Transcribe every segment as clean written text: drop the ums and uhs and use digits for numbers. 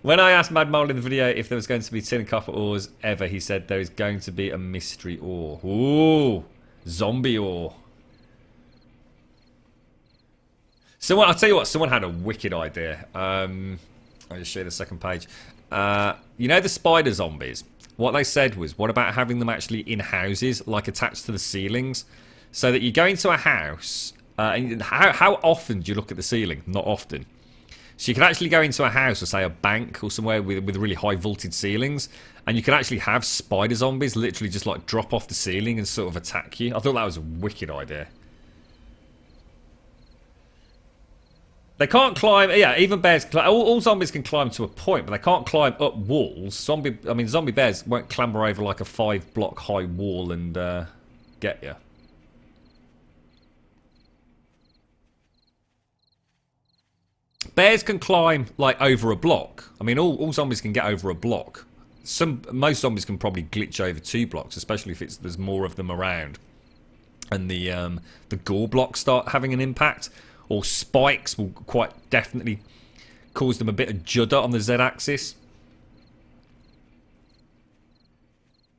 When I asked Mad Mole in the video if there was going to be tin and copper ores ever, he said there is going to be a mystery ore. Ooh, zombie ore. Someone, I'll tell you what, someone had a wicked idea. I'll just show you the second page. You know the spider zombies? What they said was, what about having them actually in houses, like attached to the ceilings? So that you go into a house, and how often do you look at the ceiling? Not often. So you can actually go into a house, or say a bank, or somewhere with really high vaulted ceilings, and you can actually have spider zombies literally just like drop off the ceiling and sort of attack you. I thought that was a wicked idea. They can't climb. Yeah, even bears. All zombies can climb to a point, but they can't climb up walls. Zombie bears won't clamber over like a 5-block high wall and get you. Bears can climb like over a block. I mean, all zombies can get over a block. Most zombies can probably glitch over 2 blocks, especially if there's more of them around, and the gore blocks start having an impact. Or spikes will quite definitely cause them a bit of judder on the Z-axis.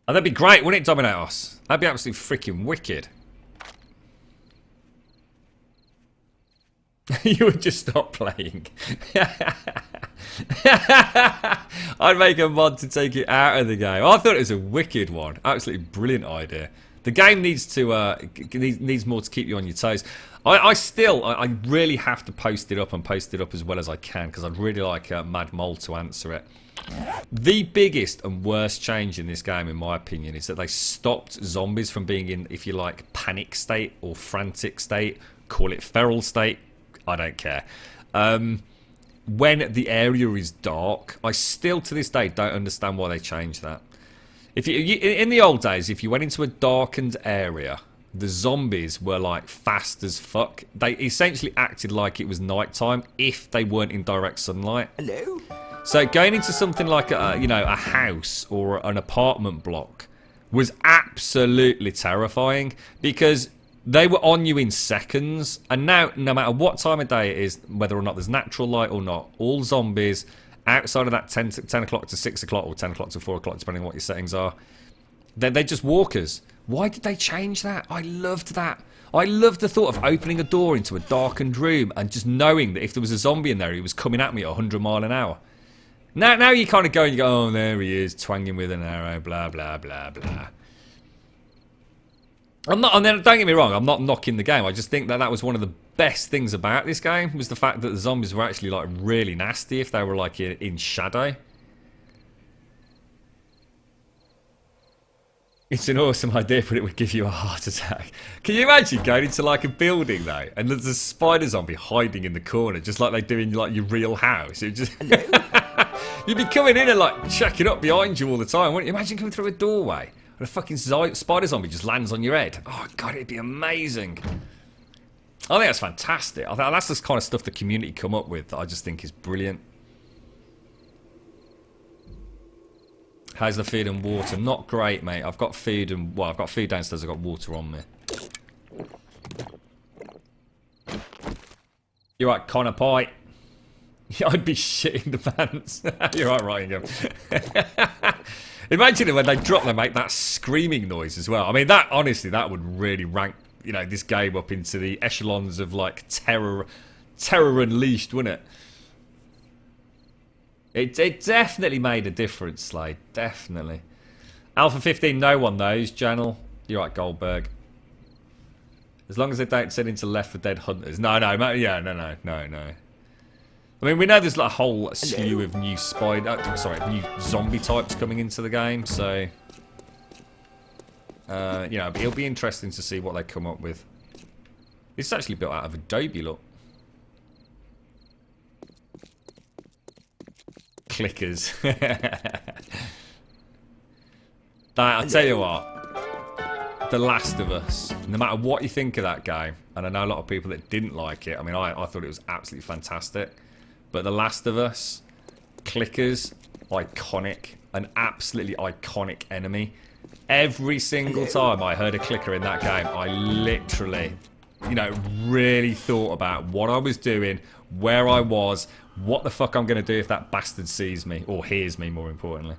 And that'd be great, wouldn't it, Dominatos? That'd be absolutely freaking wicked. You would just stop playing. I'd make a mod to take it out of the game. I thought it was a wicked one. Absolutely brilliant idea. The game needs to needs more to keep you on your toes. I really have to post it up and post it up as well as I can, because I'd really like Mad Mole to answer it. The biggest and worst change in this game, in my opinion, is that they stopped zombies from being in, if you like, panic state or frantic state. Call it feral state. I don't care. When the area is dark, I still to this day don't understand why they changed that. If in the old days, if you went into a darkened area, the zombies were like fast as fuck. They essentially acted like it was nighttime if they weren't in direct sunlight. Hello? So going into something like a house or an apartment block was absolutely terrifying, because they were on you in seconds. And now, no matter what time of day it is, whether or not there's natural light or not, all zombies outside of that 10 o'clock to 6 o'clock or 10 o'clock to 4 o'clock, depending on what your settings are, they're just walkers. Why did they change that? I loved that. I loved the thought of opening a door into a darkened room and just knowing that if there was a zombie in there, he was coming at me at 100 miles an hour. Now you kind of go and you go, oh, there he is, twanging with an arrow, blah, blah, blah, blah. And then don't get me wrong, I'm not knocking the game. I just think that was one of the best things about this game, was the fact that the zombies were actually like really nasty if they were like in shadow. It's an awesome idea, but it would give you a heart attack. Can you imagine going into like a building though, and there's a spider zombie hiding in the corner, just like they do in like your real house? It just you'd be coming in and like checking up behind you all the time, wouldn't you? Imagine coming through a doorway and a fucking spider zombie just lands on your head. Oh god, it'd be amazing. I think that's fantastic. I think that's the kind of stuff the community come up with that I just think is brilliant. How's the food and water? Not great, mate. I've got food and... well, I've got food downstairs. I've got water on me. You're right, Connor Pie. I'd be shitting the pants. You're right, Ryan. Imagine it when they drop, they make that screaming noise as well. I mean, that honestly, that would really rank, you know, this game up into the echelons of like terror unleashed, wouldn't it? It definitely made a difference, Slade. Definitely. Alpha 15, no one knows. Channel. You're right, Goldberg. As long as they don't send into Left 4 Dead hunters. No. Yeah, no. I mean, we know there's like a whole slew of new new zombie types coming into the game, so... you know, it'll be interesting to see what they come up with. It's actually built out of Adobe, look. Clickers. I tell you what, The Last of Us, no matter what you think of that game, and I know a lot of people that didn't like it, I mean, I thought it was absolutely fantastic, but The Last of Us, clickers, iconic, an absolutely iconic enemy. Every single time I heard a clicker in that game, I literally, you know, really thought about what I was doing, where I was, what the fuck I'm going to do if that bastard sees me. Or hears me, more importantly.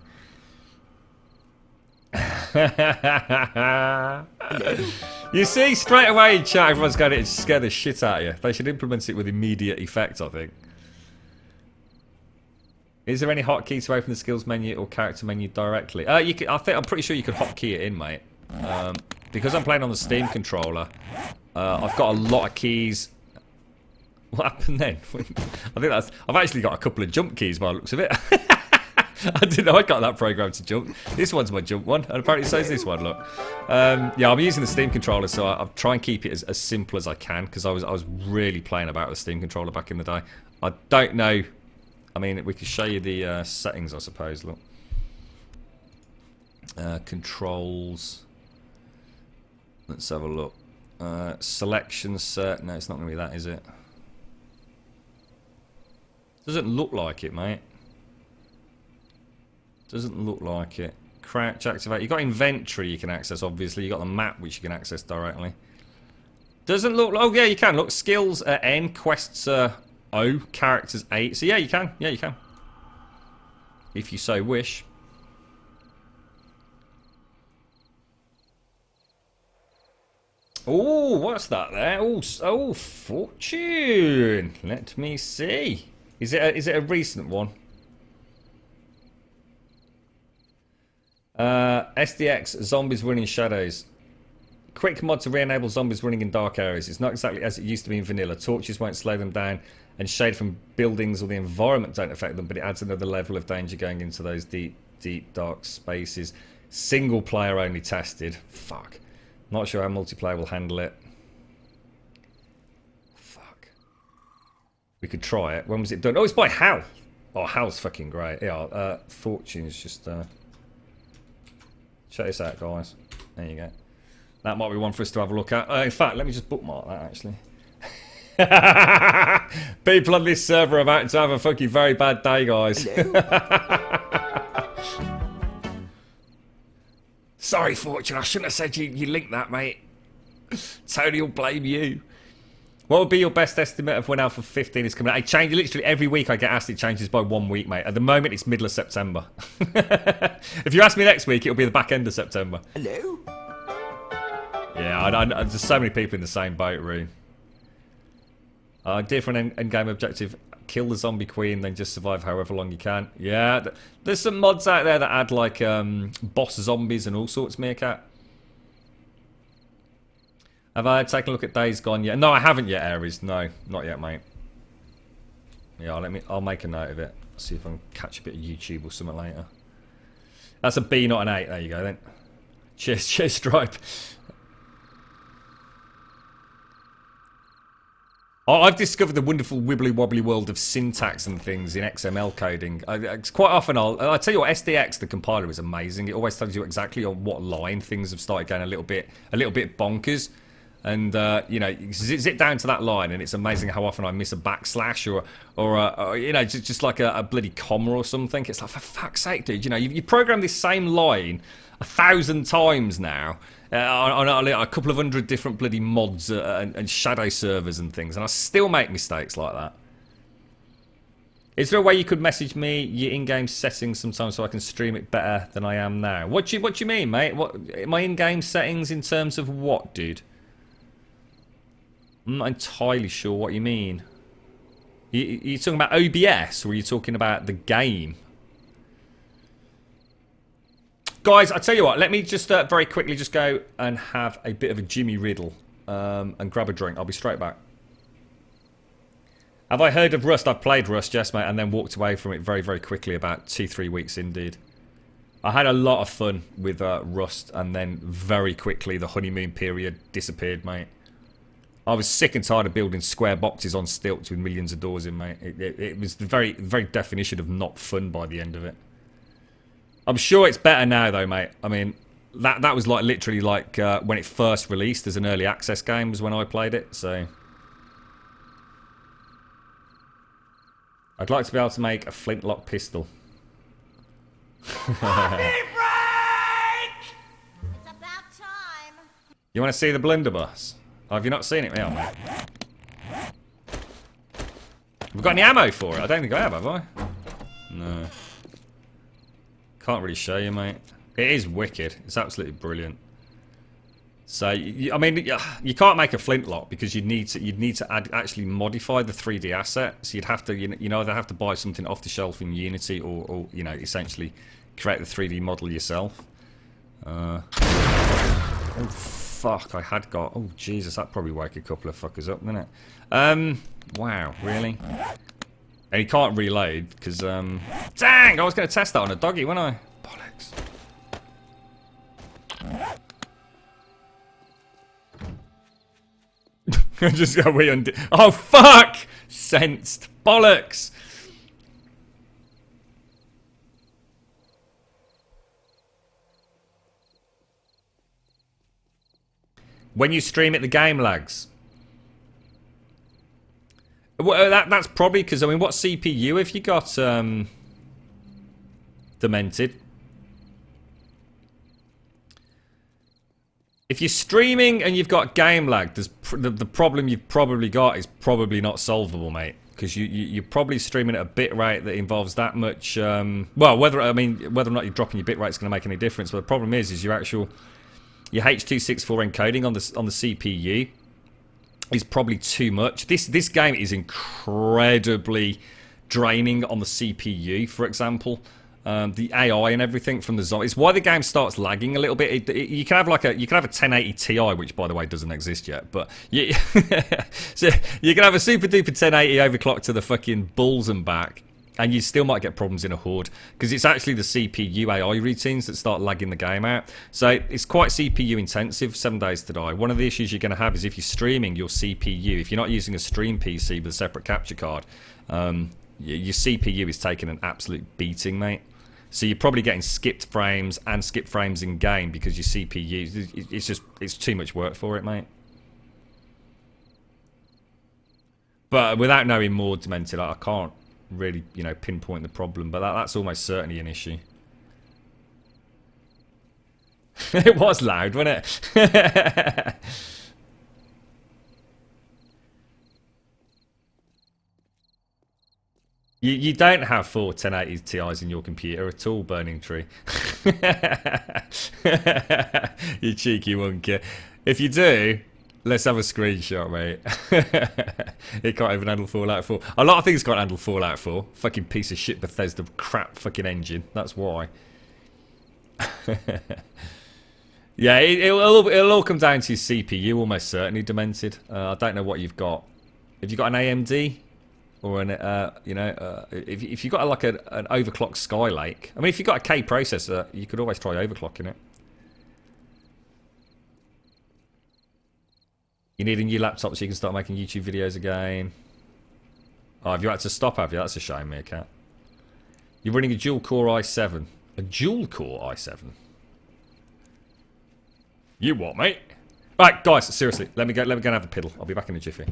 You see, straight away in chat, everyone's going to scare the shit out of you. They should implement it with immediate effect, I think. Is there any hotkey to open the skills menu or character menu directly? I'm pretty sure you could hotkey it in, mate. Because I'm playing on the Steam controller, I've got a lot of keys. What happened then? I've actually got a couple of jump keys by the looks of it. I didn't know I got that program to jump. This one's my jump one, and apparently so is this one, look. Yeah, I'm using the Steam controller, so I'll try and keep it as simple as I can, because I was really playing about with the Steam controller back in the day. I don't know. I mean, we could show you the settings, I suppose, look. Controls. Let's have a look. Selection set. No, it's not going to be that, is it? Doesn't look like it, mate. Doesn't look like it. Crouch activate. You've got inventory you can access, obviously. You've got the map which you can access directly. Doesn't look... Oh, yeah, you can. Look, skills N, quests O, characters 8. So, yeah, you can. Yeah, you can. If you so wish. Oh, what's that there? Oh, fortune. Let me see. Is it a recent one? SDX, zombies running shadows. Quick mod to re-enable zombies running in dark areas. It's not exactly as it used to be in vanilla. Torches won't slow them down, and shade from buildings or the environment don't affect them, but it adds another level of danger going into those deep, dark spaces. Single player only tested. Fuck. Not sure how multiplayer will handle it. Fuck. We could try it. When was it done? Oh, it's by Hal. Oh, Hal's fucking great. Yeah, Fortune's just... Check this out, guys. There you go. That might be one for us to have a look at. In fact, let me just bookmark that, actually. People on this server are about to have a fucking very bad day, guys. Sorry, Fortune. I shouldn't have said you linked that, mate. Tony will blame you. What would be your best estimate of when Alpha 15 is coming out? It changes literally every week. I get asked. It changes by 1 week, mate. At the moment, it's middle of September. If you ask me next week, it'll be the back end of September. Hello? Yeah, there's so many people in the same boat, Rune. Different endgame objective. Kill the zombie queen, then just survive however long you can. Yeah, there's some mods out there that add, like, boss zombies and all sorts, Meerkat. Have I taken a look at Days Gone yet? No, I haven't yet, Aries. No, not yet, mate. Yeah, I'll make a note of it. See if I can catch a bit of YouTube or something later. That's a B, not an 8. There you go, then. Cheers, Stripe. I've discovered the wonderful wibbly-wobbly world of syntax and things in XML coding. Quite often I'll tell you what, SDX, the compiler, is amazing. It always tells you exactly on what line things have started going a little bit bonkers. And, you know, zip down to that line, and it's amazing how often I miss a backslash or you know, just like a bloody comma or something. It's like, for fuck's sake, dude, you know, you program this same line 1,000 times now on a couple of hundred different bloody mods and shadow servers and things, and I still make mistakes like that. Is there a way you could message me your in-game settings sometimes so I can stream it better than I am now? What do you mean, mate? What, my in-game settings in terms of what, dude? I'm not entirely sure what you mean. You talking about OBS, or are you talking about the game? Guys, I tell you what, let me just very quickly just go and have a bit of a Jimmy Riddle and grab a drink. I'll be straight back. Have I heard of Rust? I've played Rust, yes, mate, and then walked away from it very, very quickly, about 2-3 weeks indeed. I had a lot of fun with Rust, and then very quickly the honeymoon period disappeared, mate. I was sick and tired of building square boxes on stilts with millions of doors in, mate. It was the very, very definition of not fun by the end of it. I'm sure it's better now, though, mate. I mean, that was like literally like when it first released as an early access game was when I played it, so... I'd like to be able to make a flintlock pistol. Coffee break! It's about time. You want to see the blunderbuss? Oh, have you not seen it? Yeah, mate. We've got any ammo for it? I don't think I have I? No. Can't really show you, mate. It is wicked. It's absolutely brilliant. So, I mean, you can't make a flintlock because you'd need to actually modify the 3D asset. So you'd have to, you know, either have to buy something off the shelf in Unity or you know, essentially create the 3D model yourself. Oh fuck! I had got. Oh Jesus, that probably woke a couple of fuckers up, didn't it? Wow, really? And you can't reload because dang! I was going to test that on a doggy, wasn't I? Bollocks. I just got undo. Oh fuck! Sensed bollocks. When you stream it, the game lags. Well, that's probably because, I mean, what CPU have you got, Demented? If you're streaming and you've got game lag, the problem you've probably got is probably not solvable, mate. Because you're probably streaming at a bit rate that involves that much. Well, whether or not you're dropping your bit rate is going to make any difference. But the problem is your H.264 encoding on the CPU is probably too much. This game is incredibly draining on the CPU, for example. The AI and everything from the zombies. It's why the game starts lagging a little bit. You can have a 1080 Ti, which by the way doesn't exist yet. But so you can have a super duper 1080 overclocked to the fucking balls and back, and you still might get problems in a horde because it's actually the CPU AI routines that start lagging the game out. So it's quite CPU intensive. 7 days to die. One of the issues you're going to have is if you're streaming your CPU. If you're not using a stream PC with a separate capture card, your CPU is taking an absolute beating, mate. So you're probably getting skipped frames and skipped frames in game because your CPU, it's too much work for it, mate. But without knowing more, Demented, I can't really, you know, pinpoint the problem. But that's almost certainly an issue. It was loud, wasn't it? You don't have 4 1080 Ti's in your computer at all, Burning Tree. You cheeky wonker. If you do, let's have a screenshot, mate. It can't even handle Fallout 4. A lot of things can't handle Fallout 4. Fucking piece of shit Bethesda crap fucking engine. That's why. Yeah, it'll all come down to your CPU, almost certainly, Demented. I don't know what you've got. Have you got an AMD? Or an, if you've got like an overclocked Skylake. I mean, if you've got a K processor, you could always try overclocking it. You need a new laptop so you can start making YouTube videos again. Oh, have you had to stop, have you? That's a shame, Meerkat. You're running a dual-core i7. A dual-core i7? You what, mate? Right, guys, seriously, let me go and have a piddle. I'll be back in a jiffy.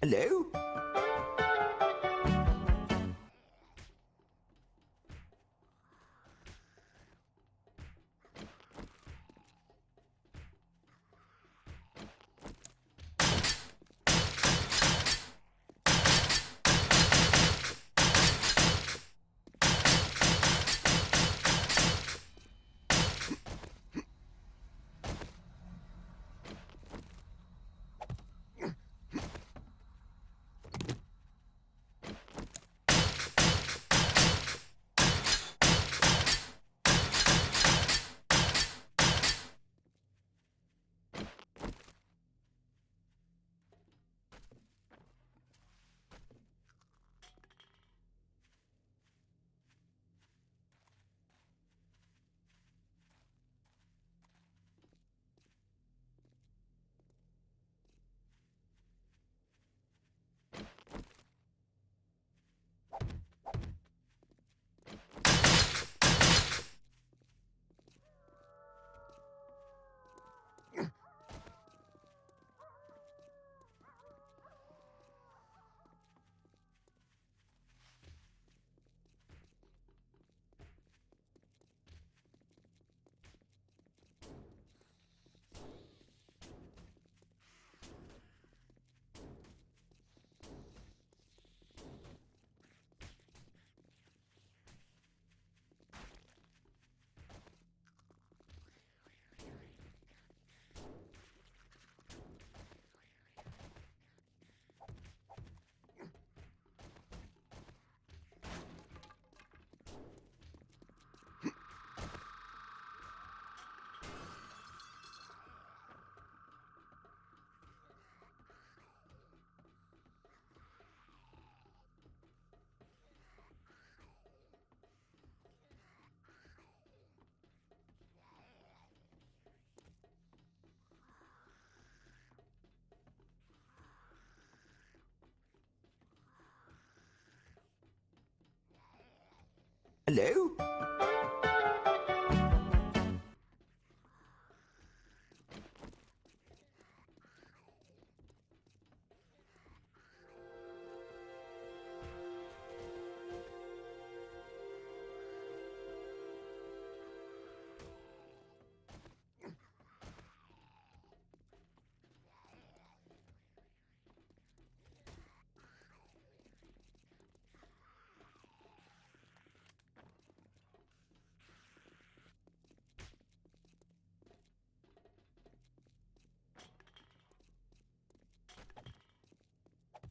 Hello? Hello?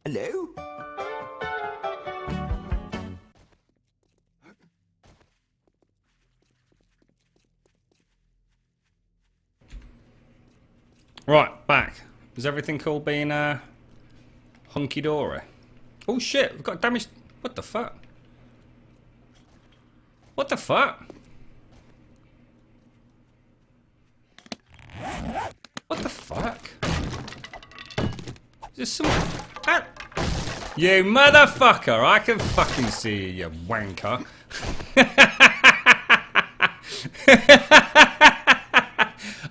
Hello? Right, back. Is everything cool being hunky-dory? Oh shit, we've got damage. What the fuck? What the fuck? What the fuck? Is this some... Ah. You motherfucker! I can fucking see you, you wanker.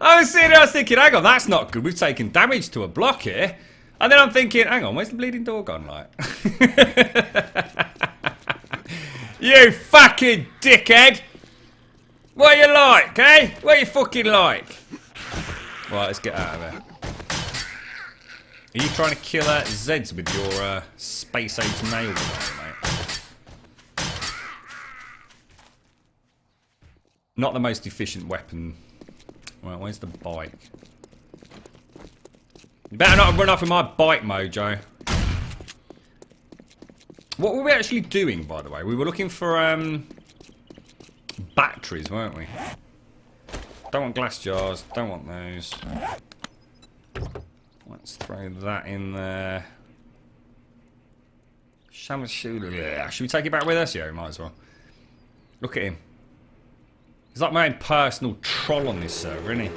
I was sitting there, I was thinking, hang on, that's not good. We've taken damage to a block here. And then I'm thinking, hang on, where's the bleeding door gone, like? You fucking dickhead! What are you like, eh? What are you fucking like? Right, let's get out of there. Are you trying to kill Zeds with your space age nail gun, mate? Not the most efficient weapon. Well, where's the bike? You better not run off with my bike, Mojo. What were we actually doing, by the way? We were looking for batteries, weren't we? Don't want glass jars. Don't want those. Let's throw that in there. Should we take it back with us? Yeah, we might as well. Look at him. He's like my own personal troll on this server, isn't he?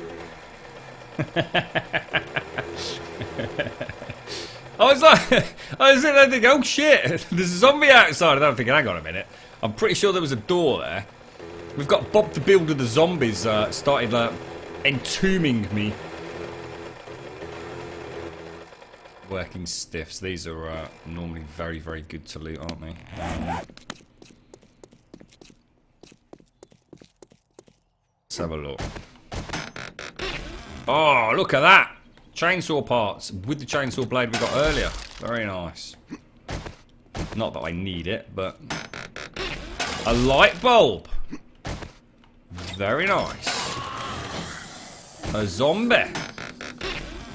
I was sitting there thinking, oh shit, there's a zombie outside. And I'm thinking, hang on a minute. I'm pretty sure there was a door there. We've got Bob the Builder, the zombies started entombing me. Working stiffs. These are normally very, very good to loot, aren't they? Let's have a look. Oh, look at that! Chainsaw parts with the chainsaw blade we got earlier. Very nice. Not that I need it, but... A light bulb! Very nice. A zombie.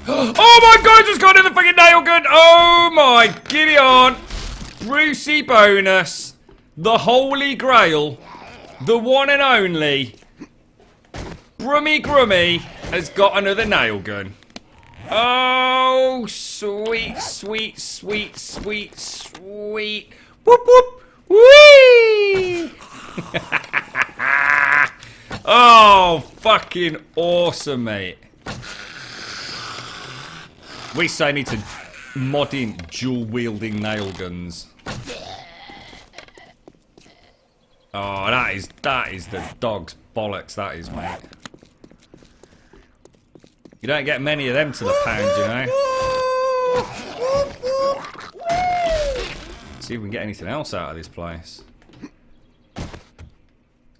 Oh my god, I just got in the fucking nail gun! Oh my giddy on! Brucey bonus. The holy grail. The one and only. Brummy Grummy has got another nail gun. Oh, sweet, sweet, sweet, sweet, sweet. Whoop, whoop, whee! Oh, fucking awesome, mate. We say need to mod in dual-wielding nail guns. Oh, that is the dog's bollocks, that is, mate. You don't get many of them to the pound, you know. Let's see if we can get anything else out of this place.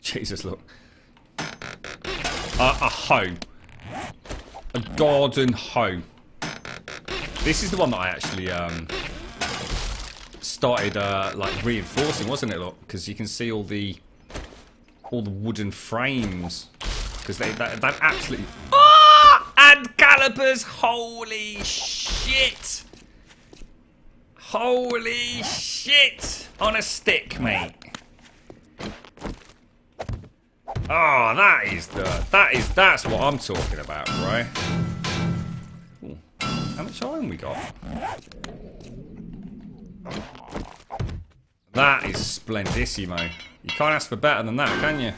Jesus, look. A hoe. A garden hoe. This is the one that I actually started like reinforcing, wasn't it? Look, because you can see all the wooden frames. Because that absolutely. Oh! And calipers! Holy shit! Holy shit! On a stick, mate. Oh, that's what I'm talking about, right? Ooh, how much iron we got? That is splendissimo. You can't ask for better than that, can you?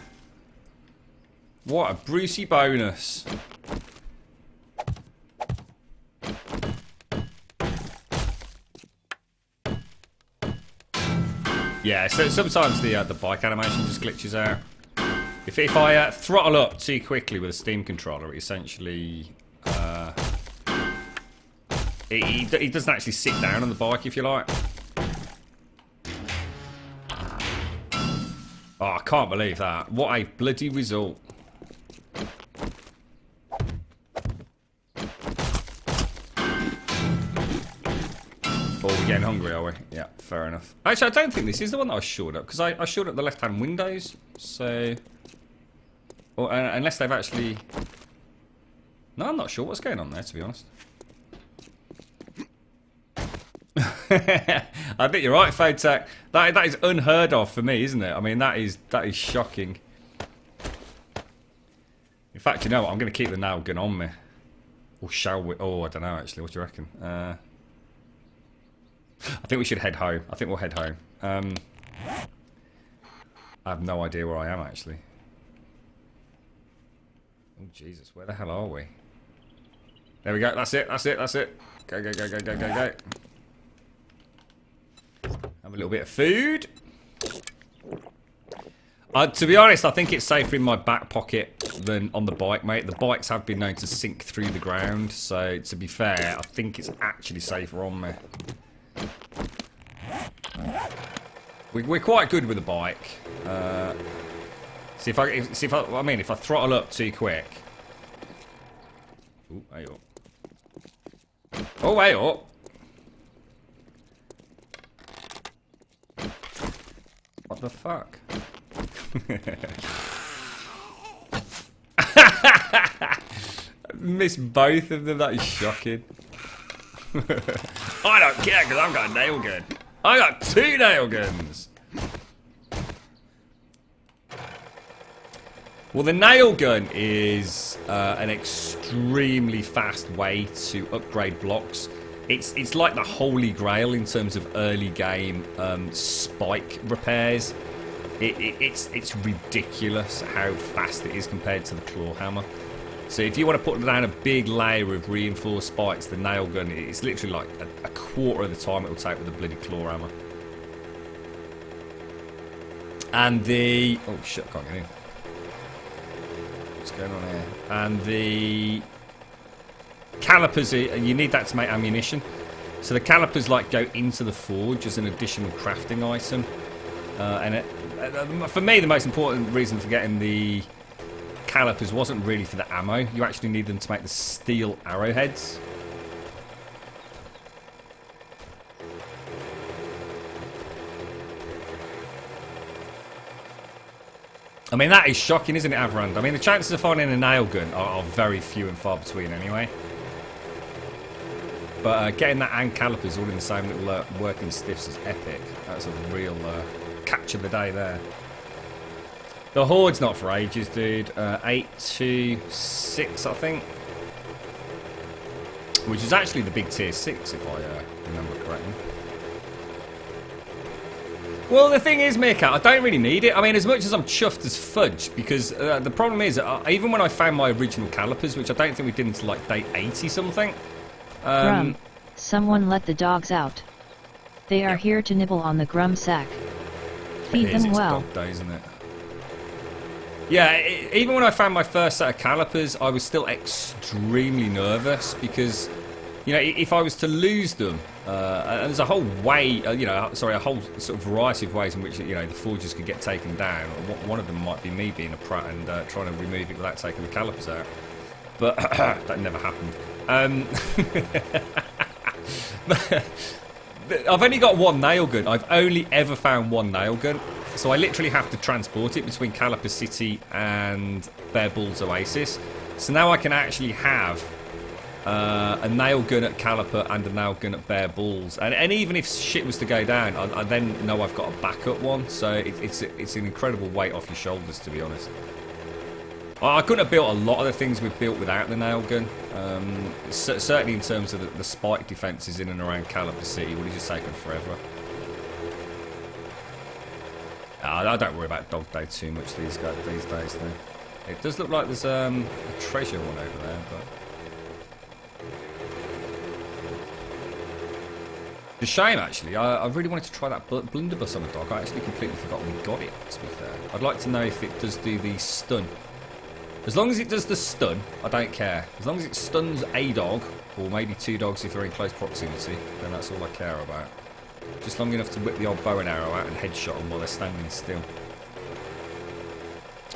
What a Brucey bonus. Yeah, so sometimes the bike animation just glitches out. If I throttle up too quickly with a Steam controller, it essentially he doesn't actually sit down on the bike, if you like. Oh, I can't believe that. What a bloody result. Oh, we're getting hungry, are we? Yeah, fair enough. Actually, I don't think this is the one that I shored up, because I shored up the left-hand windows, so... Well, unless they've actually... No, I'm not sure what's going on there, to be honest. I think you're right, Photech. That is unheard of for me, isn't it? I mean, that is shocking. In fact, you know what? I'm going to keep the nail gun on me. Or shall we? Oh, I don't know, actually. What do you reckon? I think we should head home. I think we'll head home. I have no idea where I am, actually. Oh, Jesus. Where the hell are we? There we go. That's it. That's it. That's it. Go, go, go, go, go, go, go. Have a little bit of food. To be honest, I think it's safer in my back pocket than on the bike, mate. The bikes have been known to sink through the ground, so to be fair, I think it's actually safer on me. We're quite good with the bike. See if I throttle up too quick. Oh, hey up. Oh, hey up. What the fuck? Missed both of them. That is shocking. I don't care because I've got a nail gun. I got 2 nail guns. Well, the nail gun is an extremely fast way to upgrade blocks. It's like the holy grail in terms of early game spike repairs. It's ridiculous how fast it is compared to the claw hammer. So if you want to put down a big layer of reinforced spikes, the nail gun, it's literally like a quarter of the time it will take with the bloody claw hammer. And the... Oh shit, I can't get in. What's going on here? And the calipers, you need that to make ammunition. So the calipers like go into the forge as an additional crafting item. For me, the most important reason for getting the calipers wasn't really for the ammo. You actually need them to make the steel arrowheads. I mean, that is shocking, isn't it, Avrand? I mean, the chances of finding a nail gun are very few and far between anyway. But getting that and calipers all in the same little working stiffs is epic. That's a real catch of the day there. The Horde's not for ages, dude. 826, I think. Which is actually the big tier 6, if I remember correctly. Well, the thing is, Meerkat, I don't really need it. I mean, as much as I'm chuffed as fudge, because the problem is, even when I found my original calipers, which I don't think we did until like day 80-something. Grum, someone let the dogs out. They are here to nibble on the Grum sack. Feed them well. Dog day, isn't it? Yeah, even when I found my first set of calipers, I was still extremely nervous because, you know, if I was to lose them, and there's a whole way, a whole sort of variety of ways in which, you know, the forges could get taken down. One of them might be me being a prat and trying to remove it without taking the calipers out. But that never happened. I've only got 1 nail gun. I've only ever found 1 nail gun. So I literally have to transport it between Caliper City and Bear Balls Oasis. So now I can actually have a nail gun at Caliper and a nail gun at Bear Balls. And even if shit was to go down, I then know I've got a backup one. So it's an incredible weight off your shoulders, to be honest. I couldn't have built a lot of the things we've built without the nail gun. Certainly in terms of the spike defences in and around Caliper City, would have just taken forever. I don't worry about Dog Day too much these days, though. It does look like there's a treasure one over there, but... It's a shame, actually. I really wanted to try that blunderbuss on the dog. I actually completely forgot we got it, to be fair. I'd like to know if it does do the stun. As long as it does the stun, I don't care. As long as it stuns a dog, or maybe 2 dogs if they're in close proximity, then that's all I care about. Just long enough to whip the old bow and arrow out and headshot them while they're standing still.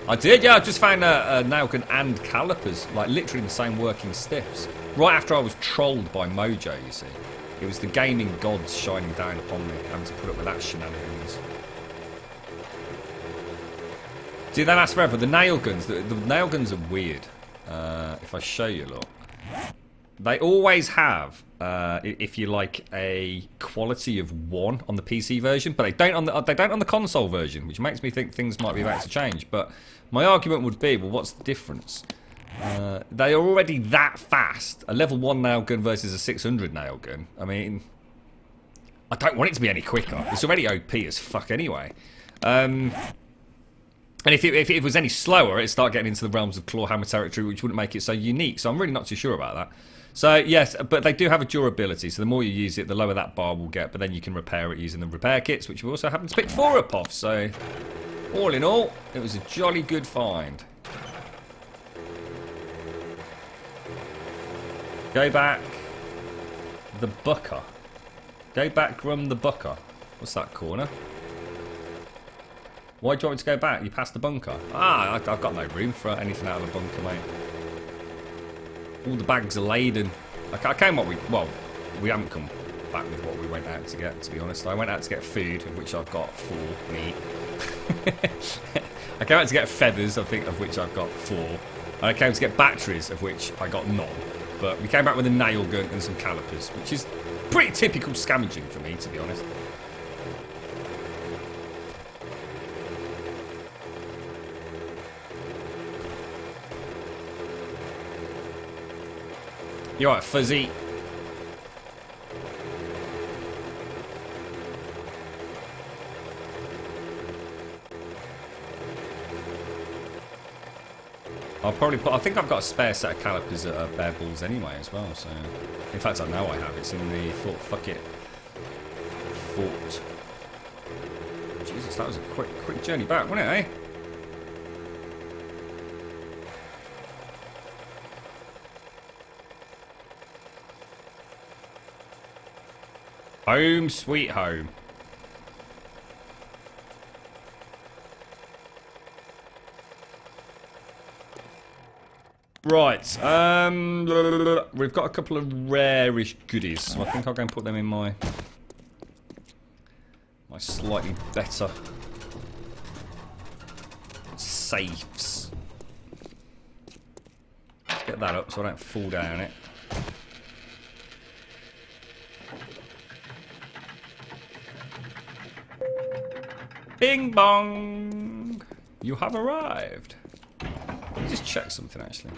I did, yeah. I just found a nail gun and calipers, like literally in the same working stiffs. Right after I was trolled by Mojo, you see. It was the gaming gods shining down upon me, having to put up with that shenanigans. Dude, that lasts forever. The nail guns, the nail guns are weird. If I show you, look. They always have, if you like, a quality of 1 on the PC version, but they don't on the console version, which makes me think things might be about to change. But my argument would be, well, what's the difference? They are already that fast. A level 1 nail gun versus a 600 nail gun. I mean, I don't want it to be any quicker. It's already OP as fuck anyway. And if it was any slower, it'd start getting into the realms of clawhammer territory, which wouldn't make it so unique. So I'm really not too sure about that. So yes, but they do have a durability. So the more you use it, the lower that bar will get. But then you can repair it using the repair kits, which we also happen to pick 4 up off. So all in all, it was a jolly good find. Go back, the Bucker. Go back, Grum the Bucker. What's that corner? Why do you want me to go back? You passed the bunker. Ah, I've got no room for anything out of the bunker, mate. All the bags are laden. I came we haven't come back with what we went out to get, to be honest. I went out to get food, of which I've got 4 meat. I came out to get feathers, I think, of which I've got 4. And I came to get batteries, of which I got none. But we came back with a nail gun and some calipers, which is pretty typical scavenging for me, to be honest. You alright, Fuzzy? I think I've got a spare set of calipers at Bear Balls anyway as well, so... In fact, I know I have. It's in the Fuck It fort. Jesus, that was a quick journey back, wasn't it, eh? Home sweet home. Right, we've got a couple of rarish goodies, so I think I'll go and put them in my slightly better safes. Let's get that up so I don't fall down it. Bing bong! You have arrived. Let me just check something actually.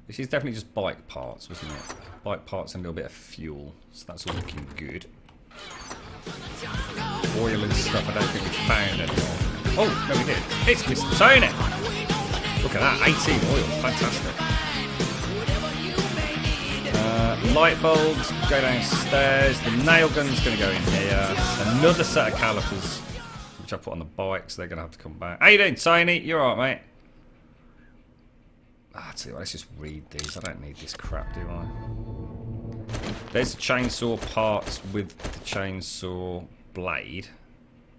This is definitely just bike parts, wasn't it? Bike parts and a little bit of fuel. So that's all looking good. Oil and stuff I don't think we found any of. Oh, no we did. It's Mr. Tony! Look at that, 18 oil, fantastic. Light bulbs, go downstairs. The nail gun's going to go in here. Another set of calipers, which I put on the bike, so they're going to have to come back. How you doing, Tiny? You alright, mate? I'll tell you what, let's just read these. I don't need this crap, do I? There's the chainsaw parts with the chainsaw blade,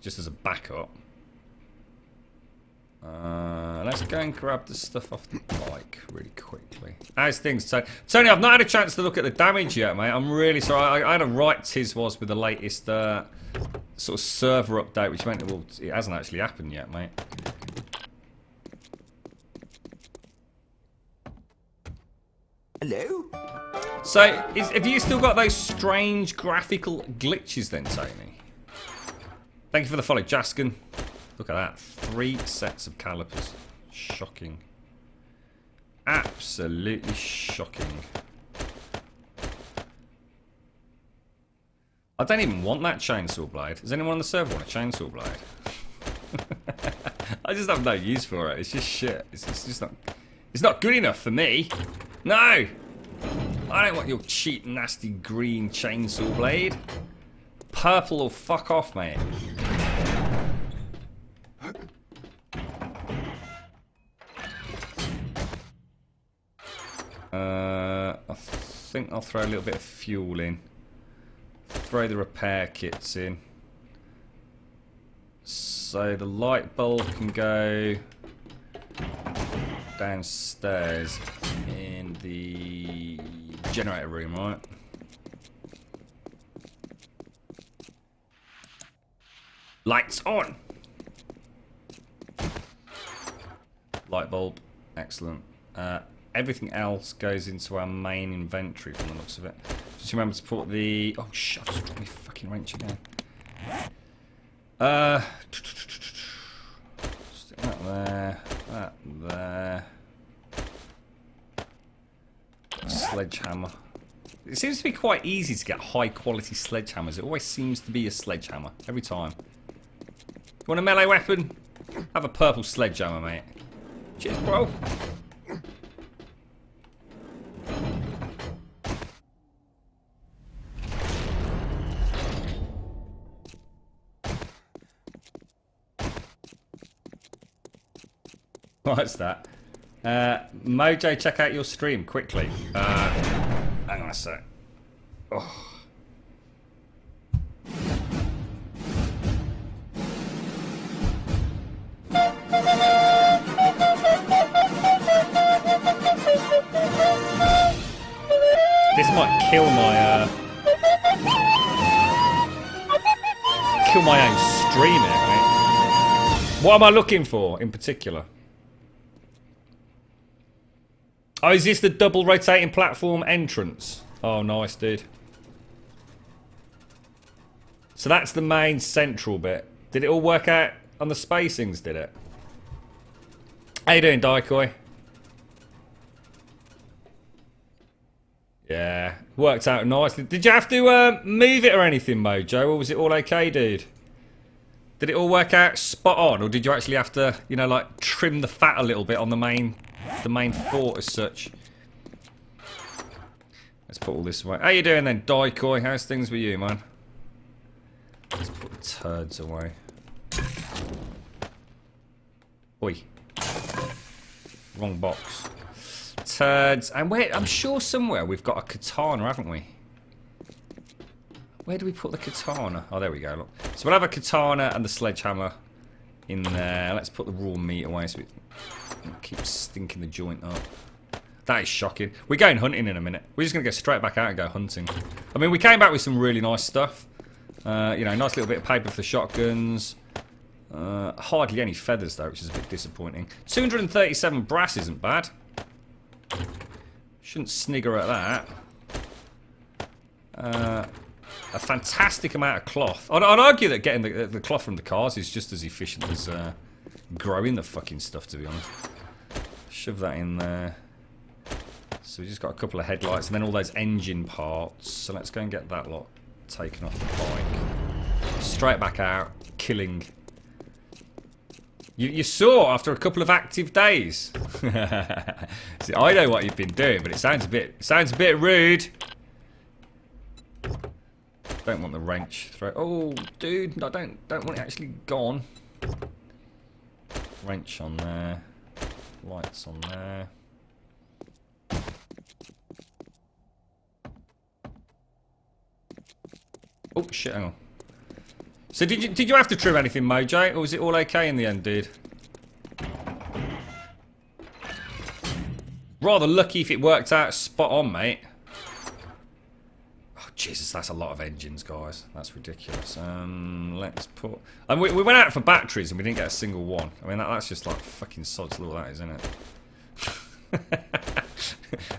just as a backup. Let's go and grab the stuff off the bike really quickly. How's things, Tony? Tony, I've not had a chance to look at the damage yet, mate. I'm really sorry. I had a right tiz was with the latest sort of server update, which meant it hasn't actually happened yet, mate. Hello? So, have you still got those strange graphical glitches then, Tony? Thank you for the follow, Jaskin. Look at that. 3 sets of calipers. Shocking. Absolutely shocking. I don't even want that chainsaw blade. Does anyone on the server want a chainsaw blade? I just have no use for it. It's just shit. It's just not... It's not good enough for me. No! I don't want your cheap, nasty green chainsaw blade. Purple or fuck off, mate. I think I'll throw a little bit of fuel in. Throw the repair kits in. So the light bulb can go downstairs in the generator room, right? Lights on! Light bulb, excellent. Everything else goes into our main inventory from the looks of it. Just remember to put the... Oh shit, I just dropped my fucking wrench again. Stick that there, that there. Sledgehammer. It seems to be quite easy to get high quality sledgehammers. It always seems to be a sledgehammer, every time. You want a melee weapon? Have a purple sledgehammer, mate. Cheers, bro. What's that? Mojo, check out your stream quickly. Hang on a sec. Oh. This might kill my own stream, mate. What am I looking for in particular? Oh, is this the double rotating platform entrance? Oh, nice, dude. So that's the main central bit. Did it all work out on the spacings, did it? How you doing, Daikoi? Yeah, worked out nicely. Did you have to move it or anything, Mojo, or was it all okay, dude? Did it all work out spot on, or did you actually have to, you know, like trim the fat a little bit on the main fort as such? Let's put all this away. How you doing then, Daikoi? How's things with you, man? Let's put the turds away. Oi. Wrong box. Turds. And where? I'm sure somewhere we've got a katana, haven't we? Where do we put the katana? Oh, there we go, look. So we'll have a katana and the sledgehammer in there. Let's put the raw meat away so we keep stinking the joint up. That is shocking. We're going hunting in a minute. We're just going to go straight back out and go hunting. I mean, we came back with some really nice stuff. You know, nice little bit of paper for the shotguns. Hardly any feathers, though, which is a bit disappointing. 237 brass isn't bad. Shouldn't snigger at that. A fantastic amount of cloth. I'd argue that getting the cloth from the cars is just as efficient as growing the fucking stuff, to be honest. Shove that in there. So we just got a couple of headlights and then all those engine parts. So let's go and get that lot taken off the bike. Straight back out, killing. You saw after a couple of active days. See, I know what you've been doing, but it sounds a bit rude. Don't want the wrench. Oh, dude, I don't want it actually gone. Wrench on there. Lights on there. Oh shit! Hang on. So did you have to trim anything, Mojo, or was it all okay in the end, dude? Rather lucky if it worked out spot on, mate. Oh Jesus, that's a lot of engines, guys. That's ridiculous. Let's put. And we went out for batteries and we didn't get a single one. I mean that's just like fucking sod's law, that is, isn't it?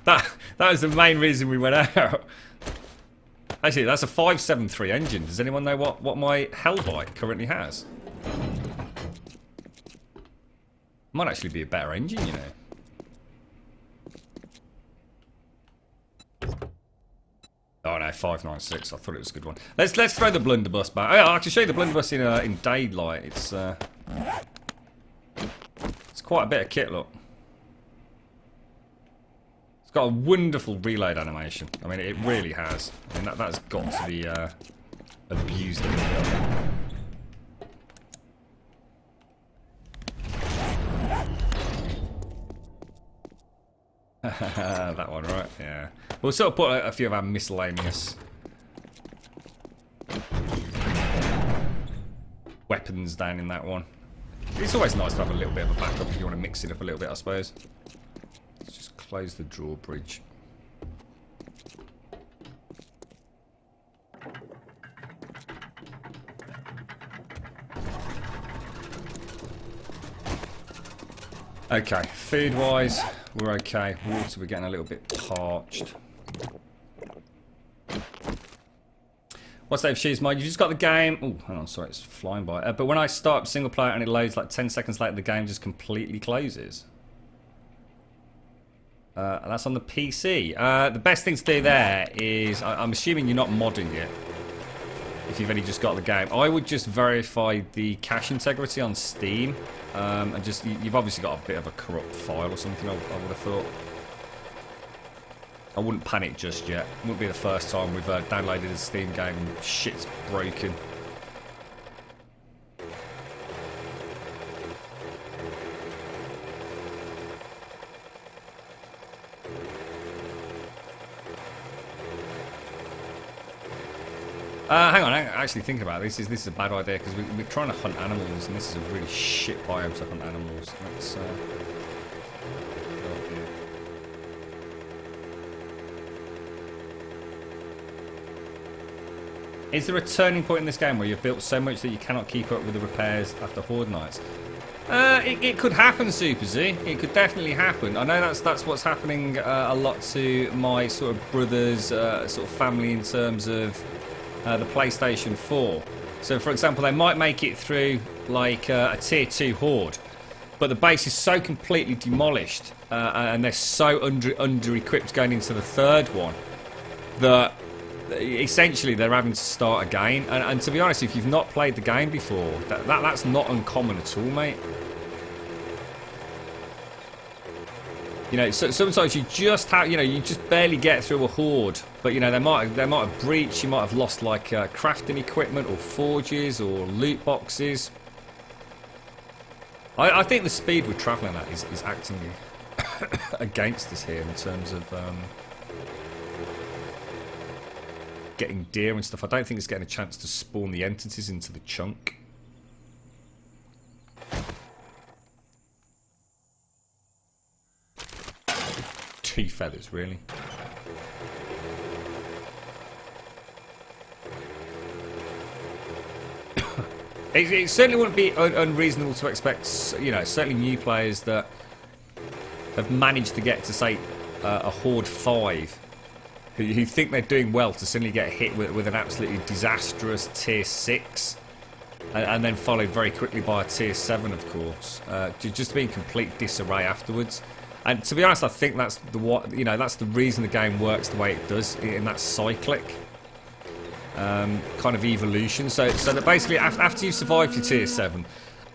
that was the main reason we went out. Actually, that's a 573 engine. Does anyone know what my Hellbite currently has? Might actually be a better engine, you know. Oh no, 596. I thought it was a good one. Let's throw the blunderbuss back. Oh, I'll actually show you the blunderbuss in daylight. It's quite a bit of kit, look. It's got a wonderful reload animation. I mean, it really has. I mean, that's got to be abused a little bit. That one, right? Yeah. We'll sort of put a few of our miscellaneous weapons down in that one. It's always nice to have a little bit of a backup if you want to mix it up a little bit, I suppose. Let's just close the drawbridge. Okay, food-wise, we're okay. Water, we're getting a little bit parched. What's that, Shoes Mode? You just got the game. Oh, hang on, sorry, it's flying by. But when I start single player and it loads like 10 seconds later, the game just completely closes. And that's on the PC. The best thing to do there is, I'm assuming you're not modding it. If you've only just got the game, I would just verify the cache integrity on Steam. And just, you've obviously got a bit of a corrupt file or something, I would have thought. I wouldn't panic just yet. It wouldn't be the first time we've downloaded a Steam game and shit's broken. Hang on, actually think about it. This is a bad idea because we're trying to hunt animals and this is a really shit biome to hunt animals. Let's go here. Is there a turning point in this game where you've built so much that you cannot keep up with the repairs after Horde nights? It could happen, Super Z. It could definitely happen. I know that's what's happening a lot to my sort of brother's sort of family in terms of the PlayStation 4. So, for example, they might make it through like a tier 2 Horde, but the base is so completely demolished and they're so under-equipped going into the third one that essentially they're having to start again. And to be honest, if you've not played the game before, that's not uncommon at all, mate. You know, so sometimes you just have, you know, you just barely get through a horde. But you know, they might have breached. You might have lost like crafting equipment or forges or loot boxes. I think the speed we're travelling at is acting against us here in terms of getting deer and stuff. I don't think it's getting a chance to spawn the entities into the chunk. 2 feathers, really. It certainly wouldn't be unreasonable to expect, you know, certainly new players that have managed to get to, say, a Horde 5, who think they're doing well, to suddenly get hit with an absolutely disastrous Tier 6, and then followed very quickly by a Tier 7, of course, just to be in complete disarray afterwards. And to be honest, I think that's that's the reason the game works the way it does, in that cyclic kind of evolution. So that basically after you survive your tier 7,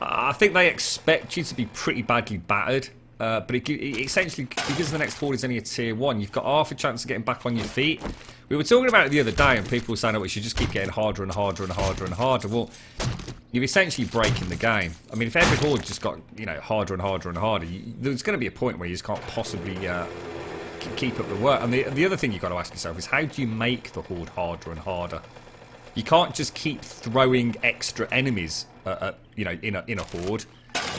I think they expect you to be pretty badly battered. But essentially, because the next horde is only a tier 1, you've got half a chance of getting back on your feet. We were talking about it the other day, and people were saying, "Oh, we should just keep getting harder and harder and harder and harder." Well, you're essentially breaking the game. I mean, if every horde just got, you know, harder and harder and harder, there's going to be a point where you just can't possibly keep up the work. And the other thing you've got to ask yourself is, how do you make the horde harder and harder? You can't just keep throwing extra enemies, you know, in a horde,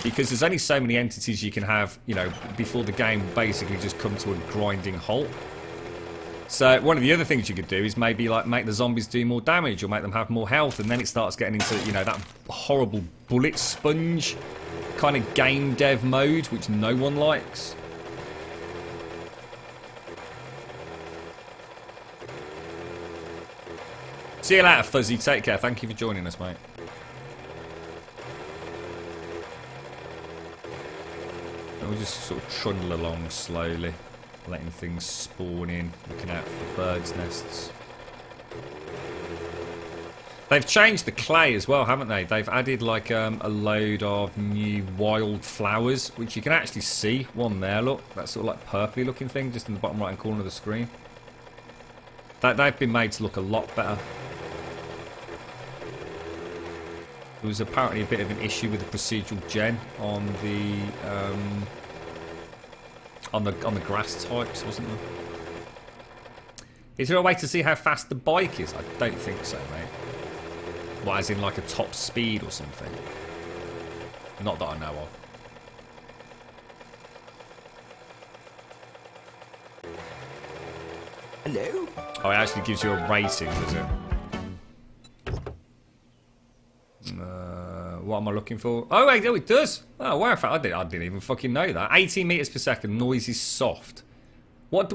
because there's only so many entities you can have, you know, before the game basically just come to a grinding halt. So one of the other things you could do is maybe like make the zombies do more damage or make them have more health, and then it starts getting into, you know, that horrible bullet sponge kind of game dev mode, which no one likes. See you later, Fuzzy. Take care. Thank you for joining us, mate. And we'll just sort of trundle along slowly, letting things spawn in, looking out for birds' nests. They've changed the clay as well, haven't they? They've added like a load of new wild flowers, which you can actually see. One there, look. That sort of like purpley looking thing just in the bottom right hand corner of the screen. They've been made to look a lot better. There was apparently a bit of an issue with the procedural gen on the grass types, wasn't there? Is there a way to see how fast the bike is? I don't think so, mate. What, as in like a top speed or something? Not that I know of. Hello? Oh, it actually gives you a rating, does it? What am I looking for? Oh, wait, oh, it does. Oh, wow, I didn't even fucking know that. 18 meters per second, noise is soft. What?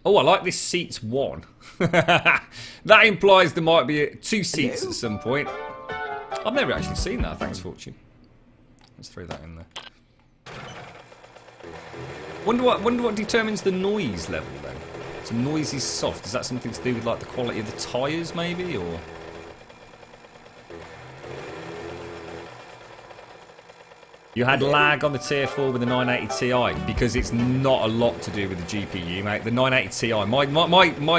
Oh, I like this seats 1. That implies there might be 2 seats at some point. I've never actually seen that. Thanks, Fortune. Let's throw that in there. Wonder what determines the noise level then. So noise is soft. Is that something to do with like the quality of the tyres, maybe, or? You had lag on the tier 4 with the 980 Ti because it's not a lot to do with the GPU, mate. The 980 Ti, my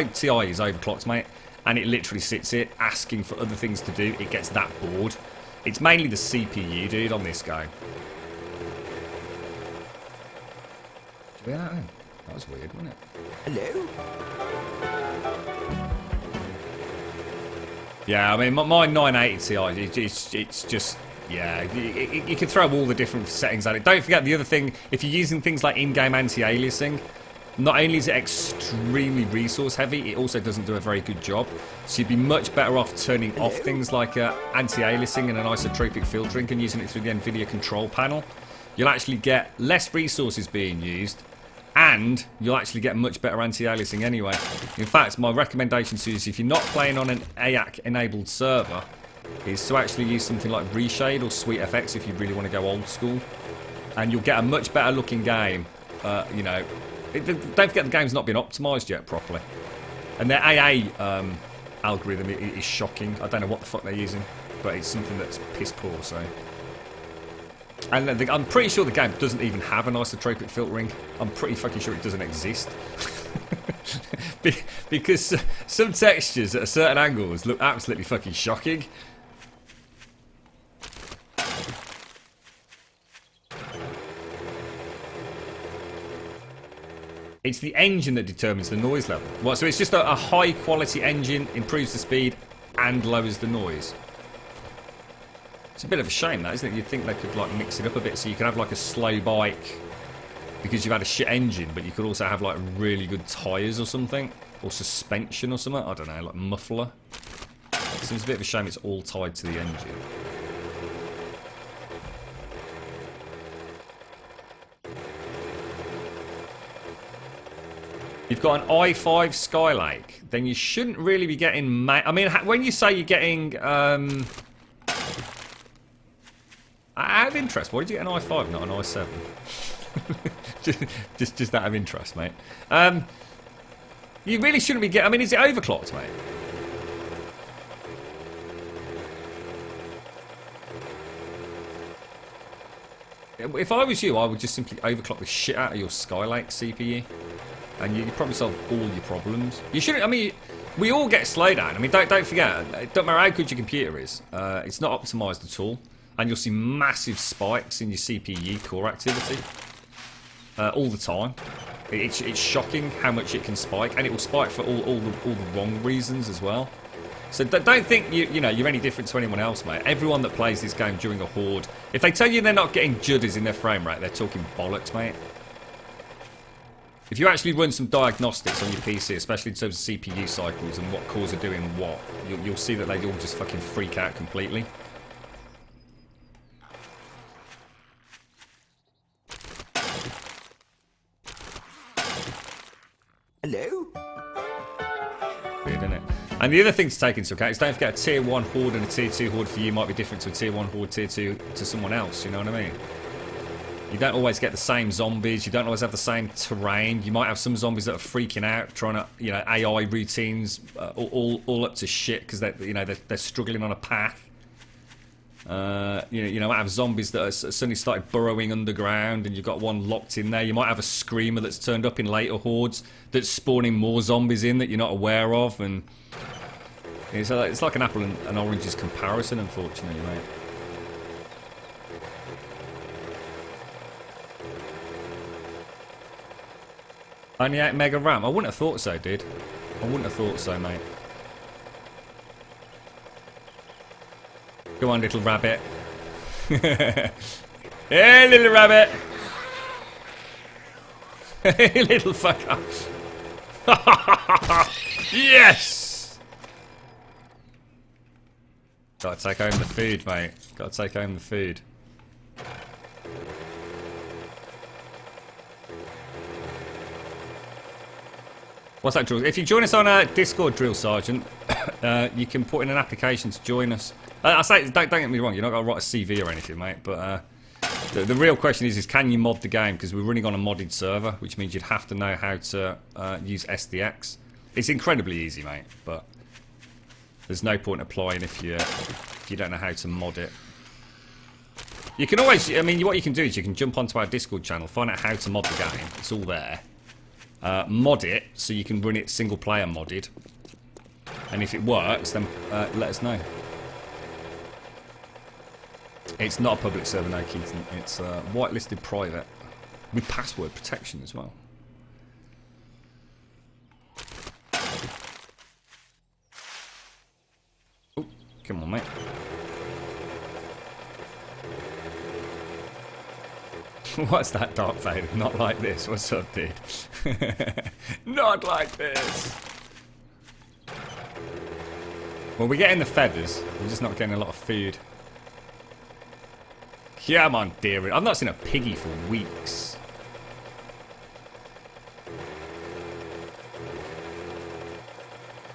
Ti is overclocked, mate, and it literally sits here asking for other things to do. It gets that bored. It's mainly the CPU, dude, on this game. Did you hear that then? That was weird, wasn't it? Hello? Yeah, I mean, my 980 Ti, it's just... Yeah, you can throw all the different settings at it. Don't forget the other thing, if you're using things like in-game anti-aliasing, not only is it extremely resource heavy, it also doesn't do a very good job. So you'd be much better off turning off things like anti-aliasing and an isotropic filtering and using it through the NVIDIA control panel. You'll actually get less resources being used, and you'll actually get much better anti-aliasing anyway. In fact, my recommendation to you is if you're not playing on an AIAC-enabled server, is to actually use something like Reshade or Sweet FX if you really want to go old school, and you'll get a much better looking game. You know, don't forget the game's not been optimised yet properly, and their AA algorithm is shocking. I don't know what the fuck they're using, but it's something that's piss poor. So, and I'm pretty sure the game doesn't even have an isotropic filtering. I'm pretty fucking sure it doesn't exist. Because some textures at certain angles look absolutely fucking shocking. It's the engine that determines the noise level. Well, so it's just a high quality engine, improves the speed and lowers the noise. It's a bit of a shame that, isn't it? You'd think they could like mix it up a bit so you can have like a slow bike because you've had a shit engine, but you could also have like really good tyres or something, or suspension or something. I don't know, like muffler. It seems a bit of a shame it's all tied to the engine. You've got an i5 Skylake, then you shouldn't really be getting... I mean, when you say you're getting... out of interest, why did you get an i5, not an i7? just out of interest, mate. You really shouldn't be getting... I mean, is it overclocked, mate? If I was you, I would just simply overclock the shit out of your Skylake CPU. And you probably solve all your problems. You shouldn't. I mean, we all get slowdown. I mean, don't forget. It don't matter how good your computer is. It's not optimized at all, and you'll see massive spikes in your CPU core activity all the time. It's shocking how much it can spike, and it will spike for all the wrong reasons as well. So don't think you know you're any different to anyone else, mate. Everyone that plays this game during a horde, if they tell you they're not getting judders in their frame rate, they're talking bollocks, mate. If you actually run some diagnostics on your PC, especially in terms of CPU cycles and what cores are doing what, you'll see that they all just fucking freak out completely. Hello? Weird, isn't it? And the other thing to take into account is don't forget a tier 1 horde and a tier 2 horde for you might be different to a tier 1 horde, tier 2 to someone else, you know what I mean? You don't always get the same zombies. You don't always have the same terrain. You might have some zombies that are freaking out, trying to, you know, AI routines, all up to shit because they're struggling on a path. You know, might have zombies that are suddenly started burrowing underground, and you've got one locked in there. You might have a screamer that's turned up in later hordes that's spawning more zombies in that you're not aware of, and it's like an apple and oranges comparison, unfortunately, mate. Only 8 mega RAM. I wouldn't have thought so, dude. I wouldn't have thought so, mate. Go on, little rabbit. Hey, little rabbit. Hey, little fucker. Yes! Gotta take home the food, mate. Gotta take home the food. What's that, Drill? If you join us on Discord, Drill Sergeant, you can put in an application to join us. I say, don't get me wrong, you're not going to write a CV or anything, mate, but the real question is can you mod the game? Because we're running on a modded server, which means you'd have to know how to use SDX. It's incredibly easy, mate, but there's no point applying if you don't know how to mod it. You can always, I mean, what you can do is you can jump onto our Discord channel, find out how to mod the game. It's all there. Mod it so you can run it single player modded, and if it works, then let us know. It's not a public server, no, Keaton. It's whitelisted private with password protection as well. Oh, come on, mate. What's that, Dark Vader? Not like this. What's up, dude? Not like this. Well, we're getting the feathers. We're just not getting a lot of food. Come on, dear. I've not seen a piggy for weeks.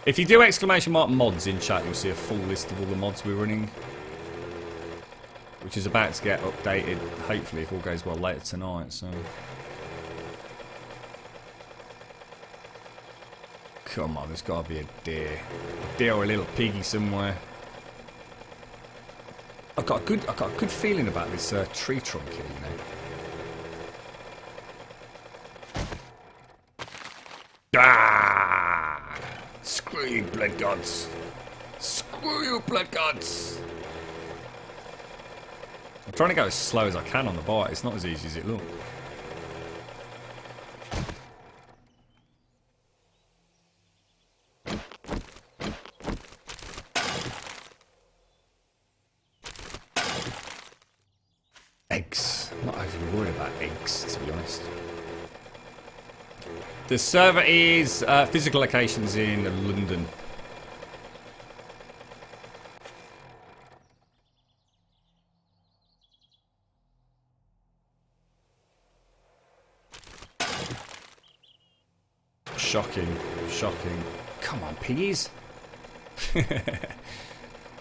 If you do !mods in chat, you'll see a full list of all the mods we're running, which is about to get updated, hopefully, if all goes well, later tonight, so... Come on, there's got to be a deer. A deer or a little piggy somewhere. I've got a good feeling about this tree trunk here, you know. Ah! Screw you, blood gods. Screw you, blood gods. I'm trying to go as slow as I can on the bite. It's not as easy as it looks. Eggs. I'm not overly worried about eggs, to be honest. The server is physical locations in London. Shocking, shocking. Come on, piggies.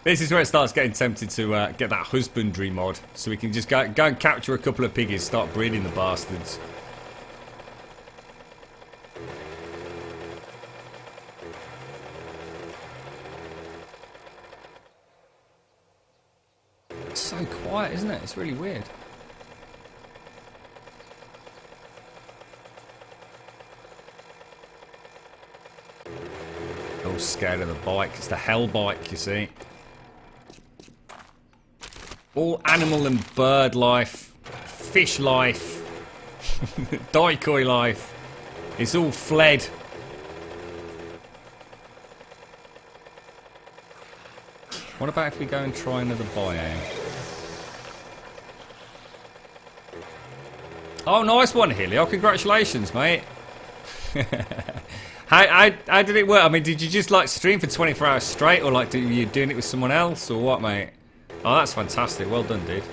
This is where it starts getting tempted to get that husbandry mod, so we can just go and capture a couple of piggies, start breeding the bastards. It's so quiet, isn't it? It's really weird. All scared of the bike. It's the hell bike, you see. All animal and bird life, fish life, decoy life. It's all fled. What about if we go and try another biome? Oh, nice one, Helio. Congratulations, mate. How did it work? I mean, did you just like stream for 24 hours straight, or like you doing it with someone else, or what, mate? Oh, that's fantastic. Well done, dude.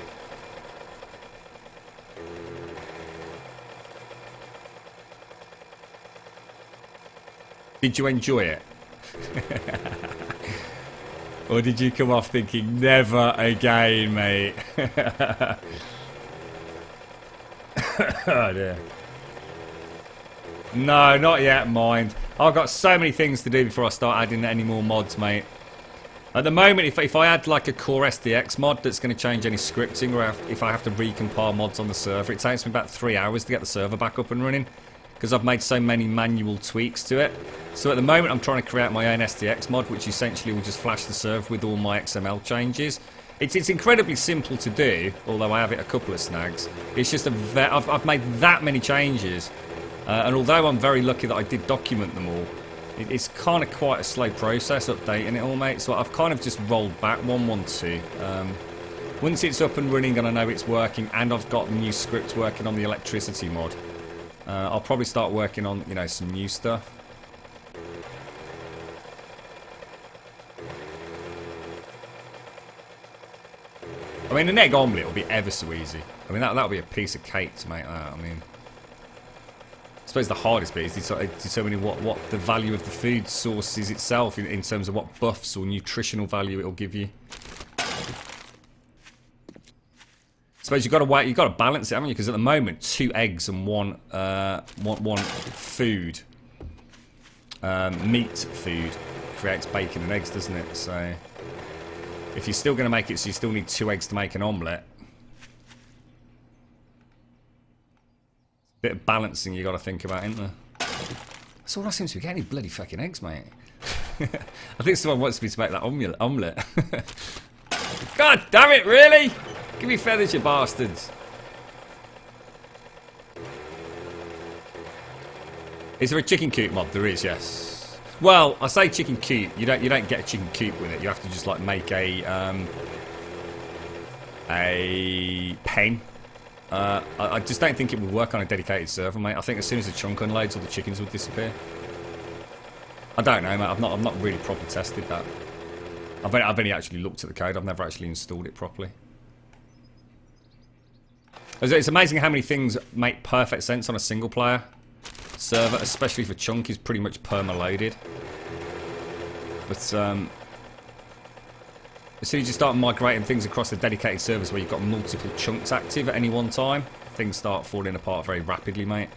Did you enjoy it? Or did you come off thinking, never again, mate? Oh dear. No, not yet, mind. I've got so many things to do before I start adding any more mods, mate. At the moment, if I add like a core SDX mod that's going to change any scripting, or if I have to recompile mods on the server, it takes me about 3 hours to get the server back up and running, because I've made so many manual tweaks to it. So at the moment, I'm trying to create my own SDX mod, which essentially will just flash the server with all my XML changes. It's incredibly simple to do, although I have it a couple of snags. It's just I've made that many changes, and although I'm very lucky that I did document them all, it's kind of quite a slow process updating it all, mate. So I've kind of just rolled back 1.12. Once it's up and running and I know it's working, and I've got the new script working on the electricity mod, I'll probably start working on, you know, some new stuff. I mean, an egg omelette will be ever so easy. I mean, that'll be a piece of cake to make that. I mean, I suppose the hardest bit is determining what the value of the food source is itself in terms of what buffs or nutritional value it'll give you. I suppose you've got to balance it, haven't you? Because at the moment, 2 eggs and one food, meat food, creates bacon and eggs, doesn't it? So if you're still going to make it, so you still need 2 eggs to make an omelette. Bit of balancing you got to think about, isn't there? That's all I seem to be getting, bloody fucking eggs, mate. I think someone wants me to make that omelette. God damn it, really? Give me feathers, you bastards. Is there a chicken coop mod? There is, yes. Well, I say chicken coop. You don't get a chicken coop with it. You have to just like make a pen. I just don't think it would work on a dedicated server, mate. I think as soon as the chunk unloads, all the chickens would disappear. I don't know, mate. I've not really properly tested that. I've only actually looked at the code. I've never actually installed it properly. It's amazing how many things make perfect sense on a single player server, especially if a chunk is pretty much perma-loaded. But as soon as you start migrating things across the dedicated servers where you've got multiple chunks active at any one time, things start falling apart very rapidly, mate.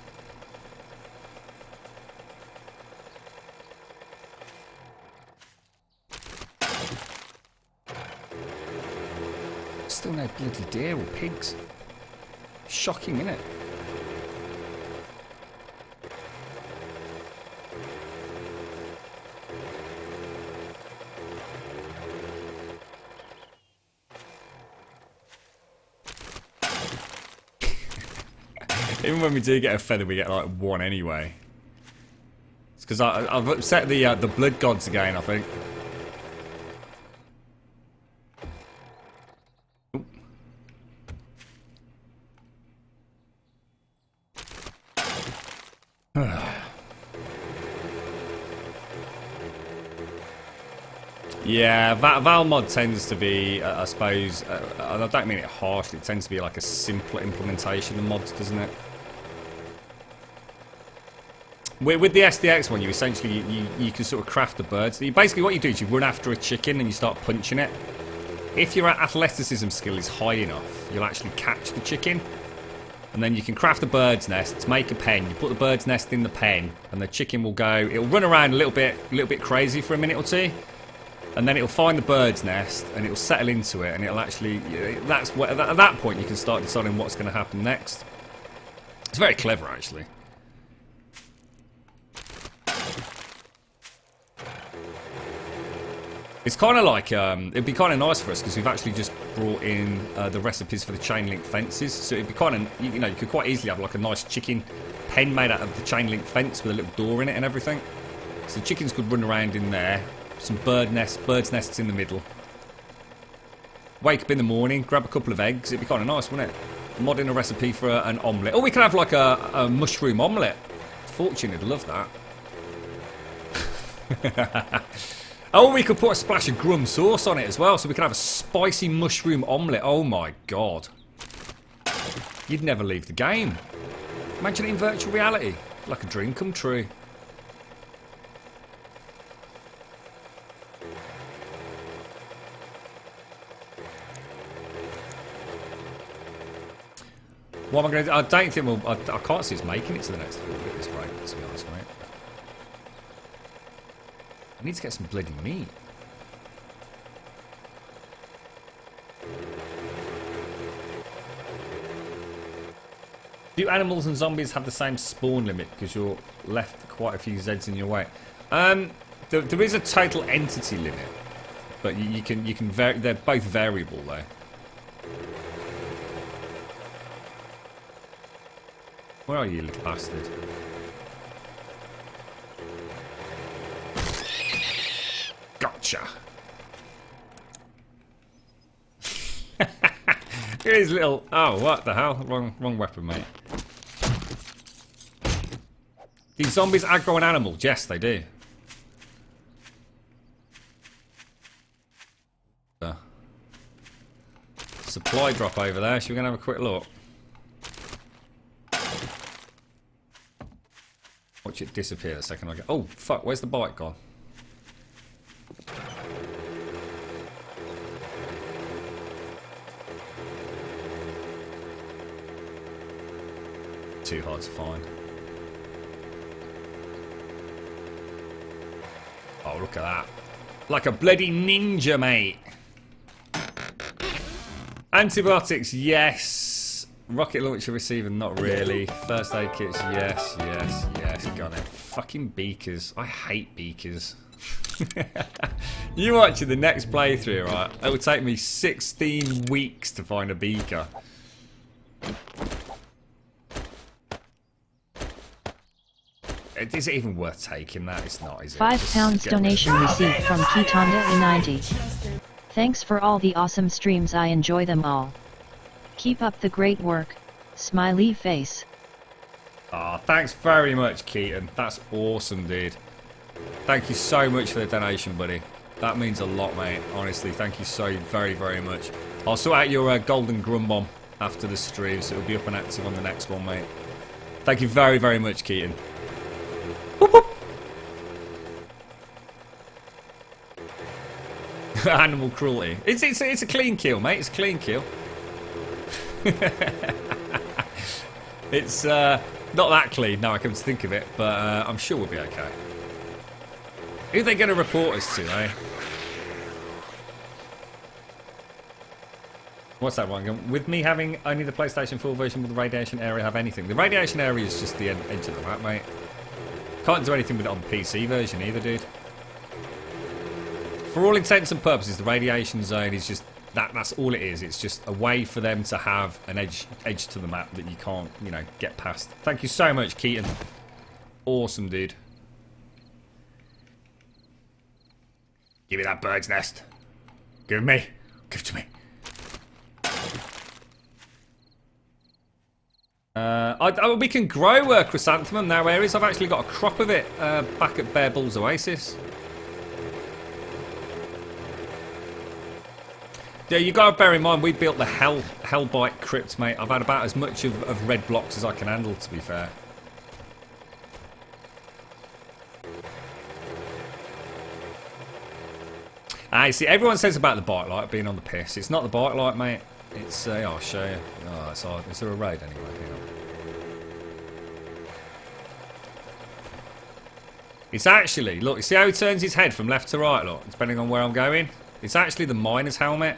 Still no bloody deer or pigs. Shocking, isn't it? Even when we do get a feather, we get like 1 anyway. It's because I've upset the blood gods again, I think. Yeah, Valmod tends to be, I suppose, I don't mean it harshly, it tends to be like a simpler implementation of mods, doesn't it? With the SDX one, you essentially, you can sort of craft the birds. Basically what you do is you run after a chicken and you start punching it. If your athleticism skill is high enough, you'll actually catch the chicken. And then you can craft a bird's nest to make a pen. You put the bird's nest in the pen and the chicken will go, it'll run around a little bit crazy for a minute or two. And then it'll find the bird's nest and it'll settle into it and it'll actually, at that point you can start deciding what's going to happen next. It's very clever, actually. It's kind of like, it'd be kind of nice for us because we've actually just brought in the recipes for the chain link fences. So it'd be kind of, you know, you could quite easily have like a nice chicken pen made out of the chain link fence with a little door in it and everything. So the chickens could run around in there. Some bird's nests in the middle. Wake up in the morning, grab a couple of eggs. It'd be kind of nice, wouldn't it? Mod in a recipe for an omelette. Oh, we could have like a mushroom omelette. Fortune would love that. Oh, we could put a splash of Grum sauce on it as well, so we could have a spicy mushroom omelette. Oh my god. You'd never leave the game. Imagine it in virtual reality. Like a dream come true. What am I going to do? I don't think we'll... I can't see us making it to the next orbit at this rate, to be honest, mate. I need to get some bloody meat. Do animals and zombies have the same spawn limit because you're left quite a few Zeds in your way? There is a total entity limit, but you can vary. They're both variable though. Where are you, little bastard? Gotcha. Look at his little... Oh, what the hell? Wrong weapon, mate. Do zombies aggro an animal? Yes, they do. Supply drop over there. Should we go and have a quick look? Watch it disappear the second I get... Oh, fuck. Where's the bike gone? Too hard to find. Oh, look at that. Like a bloody ninja, mate. Antibiotics, yes. Rocket launcher receiver, not really. First aid kits, yes, yes, yes. Got it. Fucking beakers. I hate beakers. You watching the next playthrough, right? It will take me 16 weeks to find a beaker. Is it even worth taking that? It's not, is it? £5 donation received from Kitonda E90. Thanks for all the awesome streams, I enjoy them all. Keep up the great work. Smiley face. Ah, thanks very much, Keaton. That's awesome, dude. Thank you so much for the donation, buddy. That means a lot, mate. Honestly, thank you so very, very much. I'll sort out your golden Grum bomb after the stream, so it'll be up and active on the next one, mate. Thank you very, very much, Keaton. Whoop, whoop. Animal cruelty. It's a clean kill, mate. It's a clean kill. It's not that clean now I come to think of it, but I'm sure we'll be okay. Who are they going to report us to, eh? What's that one? With me having only the PlayStation 4 version, will the radiation area have anything? The radiation area is just the edge of the map, mate. Can't do anything with it on the PC version either, dude. For all intents and purposes, the radiation zone is just... That's all it is. It's just a way for them to have an edge to the map that you can't, you know, get past. Thank you so much, Keaton. Awesome, dude. Give me that bird's nest. Give it me. Give it to me. We can grow chrysanthemum now, areas. I've actually got a crop of it back at Bear Balls Oasis. Yeah, you gotta bear in mind, we built the Hellbite crypt, mate. I've had about as much of red blocks as I can handle, to be fair. You see, everyone says about the bike light being on the piss. It's not the bike light, mate. It's, I'll show you. Oh, it's hard. Is there a raid anyway? Hang on. It's actually, look, you see how he turns his head from left to right, look, depending on where I'm going? It's actually the miner's helmet.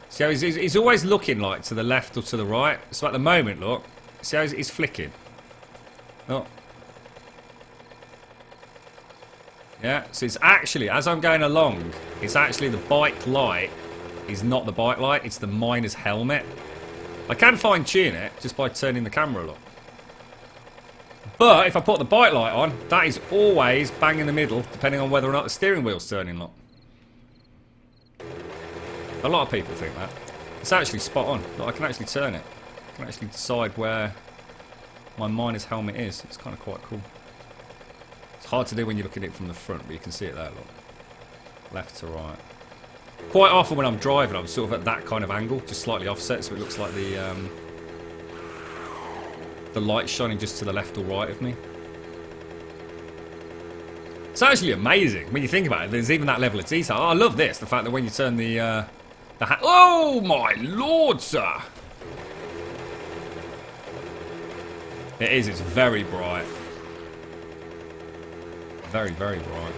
See how he's always looking, like, to the left or to the right? So at the moment, look, see how he's flicking? Look. Yeah, so it's actually, as I'm going along, it's actually the bike light is not the bike light, it's the miner's helmet. I can fine-tune it just by turning the camera, look. But if I put the bike light on, that is always bang in the middle, depending on whether or not the steering wheel's turning, look. A lot of people think that. It's actually spot on. Look, I can actually turn it. I can actually decide where my miner's helmet is. It's kind of quite cool. It's hard to do when you look at it from the front, but you can see it there, look. Left to right. Quite often when I'm driving, I'm sort of at that kind of angle, just slightly offset, so it looks like the light's shining just to the left or right of me. It's actually amazing when you think about it. There's even that level of detail. Oh, I love this. The fact that when you turn the oh my lord, sir! It is, it's very bright. Very, very bright.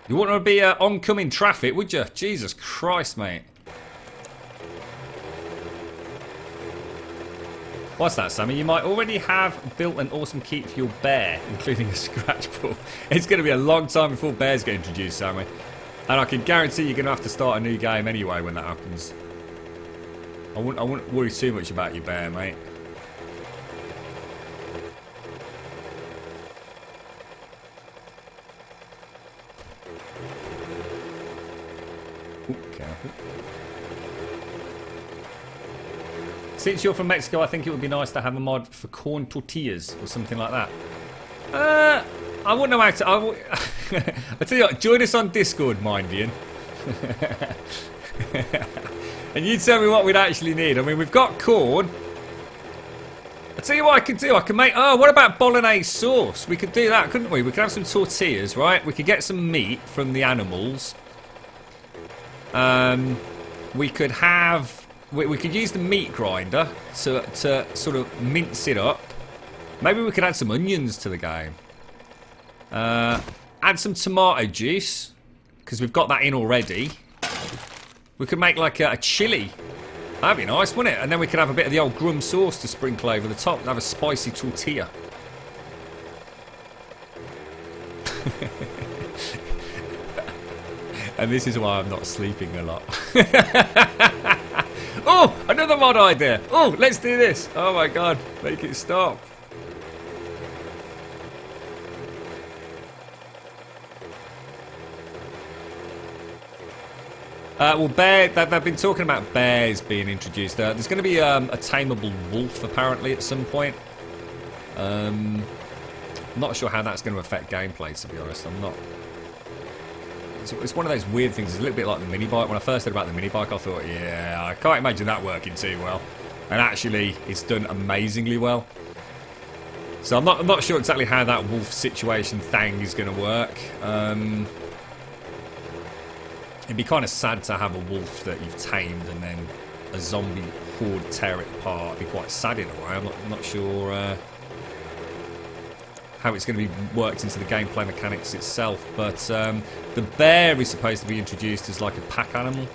You wouldn't want to be oncoming traffic, would you? Jesus Christ, mate. What's that, Sammy? You might already have built an awesome keep for your bear, including a scratch pool. It's going to be a long time before bears get introduced, Sammy. And I can guarantee you're going to have to start a new game anyway when that happens. I wouldn't worry too much about your bear, mate. Ooh, careful. Since you're from Mexico, I think it would be nice to have a mod for corn tortillas or something like that. I wouldn't know how to... I tell you what, join us on Discord, Mindian. And you tell me what we'd actually need. I mean, we've got corn. I'll tell you what I could do. I can make... Oh, what about bolognese sauce? We could do that, couldn't we? We could have some tortillas, right? We could get some meat from the animals. We could have... We could use the meat grinder to sort of mince it up. Maybe we could add some onions to the game. Add some tomato juice, because we've got that in already. We could make like a chili. That'd be nice, wouldn't it? And then we could have a bit of the old Grum sauce to sprinkle over the top and have a spicy tortilla. And this is why I'm not sleeping a lot. Oh, another mod idea. Oh, let's do this. Oh my god, make it stop. Well, bear. They've been talking about bears being introduced. There's going to be a tameable wolf apparently at some point. Not sure how that's going to affect gameplay. To be honest, I'm not. It's one of those weird things. It's a little bit like the mini bike. When I first heard about the mini bike, I thought, yeah, I can't imagine that working too well. And actually, it's done amazingly well. So I'm not sure exactly how that wolf situation thing is going to work. It'd be kind of sad to have a wolf that you've tamed and then a zombie horde tear it apart. It'd be quite sad in a way. I'm not sure how it's going to be worked into the gameplay mechanics itself. But the bear is supposed to be introduced as like a pack animal.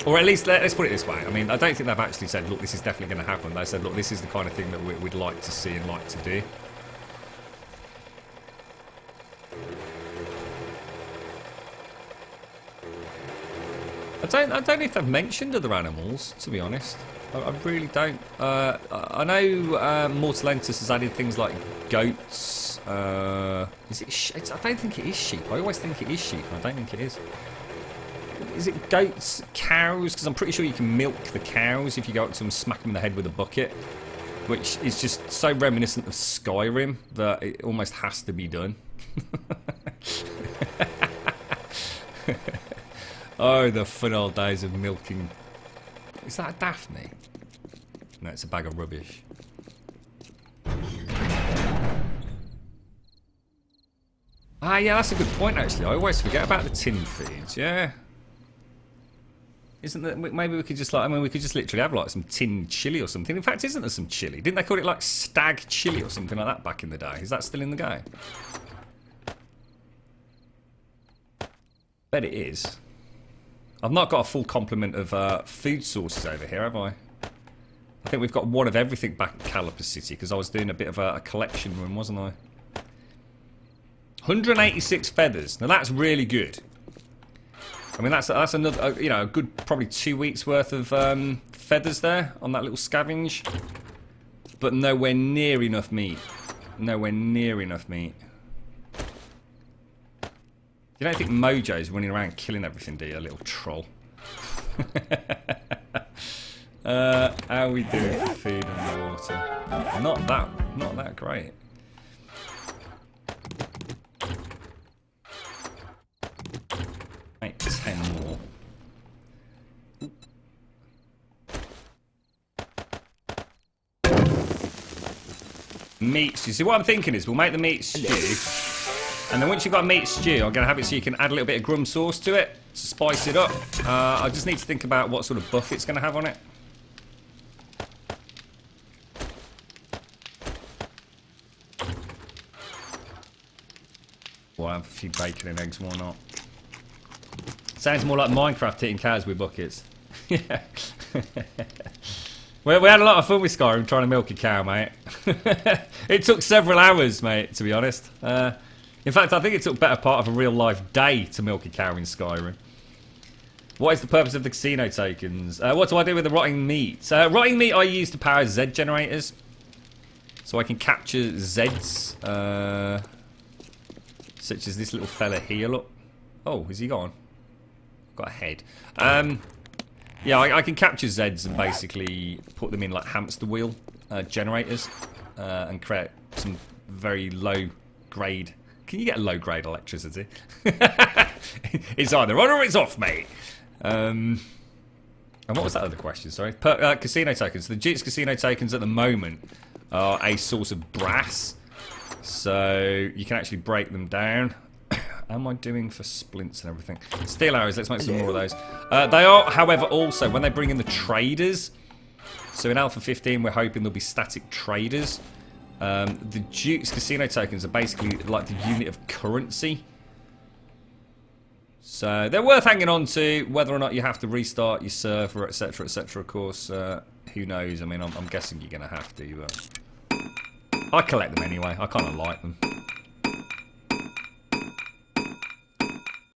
Or at least, let's put it this way. I mean, I don't think they've actually said, look, this is definitely going to happen. They said, look, this is the kind of thing that we'd like to see and like to do. I don't know if they've mentioned other animals, to be honest. I really don't. I know Mortal Entis has added things like goats. Is it? I don't think it is sheep. I always think it is sheep. I don't think it is. Is it goats, cows? Because I'm pretty sure you can milk the cows if you go up to them and smack them in the head with a bucket. Which is just so reminiscent of Skyrim that it almost has to be done. Oh, the fun old days of milking. Is that a Daphne? No, it's a bag of rubbish. Ah, yeah, that's a good point, actually. I always forget about the tin feeds, yeah. Isn't that... Maybe we could just, like... I mean, we could just literally have, like, some tin chili or something. In fact, isn't there some chili? Didn't they call it, like, stag chili or something like that back in the day? Is that still in the game? Bet it is. I've not got a full complement of food sources over here, have I? I think we've got one of everything back at Caliper City, because I was doing a bit of a collection run, wasn't I? 186 feathers. Now that's really good. I mean, that's another, you know, a good probably 2 weeks worth of feathers there on that little scavenge. But nowhere near enough meat. Nowhere near enough meat. You don't think Mojo's running around killing everything, do you, little troll? How we do with food and water? Not that great. Make 10 more. Meat. You see, what I'm thinking is we'll make the meat stew. And then once you've got a meat stew, I'm going to have it so you can add a little bit of Grum sauce to it to spice it up. I just need to think about what sort of buff it's going to have on it. We'll have a few bacon and eggs, why not? Sounds more like Minecraft hitting cows with buckets. Yeah. We had a lot of fun with Skyrim trying to milk a cow, mate. It took several hours, mate, to be honest. In fact, I think it took better part of a real-life day to milk a cow in Skyrim. What is the purpose of the casino tokens? What do I do with the rotting meat? Rotting meat I use to power Z generators. So I can capture Zeds. Such as this little fella here, look. Oh, is he gone? Got a head. Yeah, I can capture Zeds and basically put them in like hamster wheel generators and create some very low grade. Can you get low grade electricity? It's either on or it's off, mate. And what was that other question? Sorry. Casino tokens. The Duke's casino tokens at the moment are a source of brass, so you can actually break them down. How am I doing for splints and everything? Steel arrows, let's make some more of those. They are, however, also, when they bring in the traders, so in Alpha 15 we're hoping there'll be static traders. The Duke's casino tokens are basically like the unit of currency. So they're worth hanging on to, whether or not you have to restart your server, etc, etc, of course. Who knows, I mean, I'm guessing you're going to have to. I collect them anyway, I kind of like them.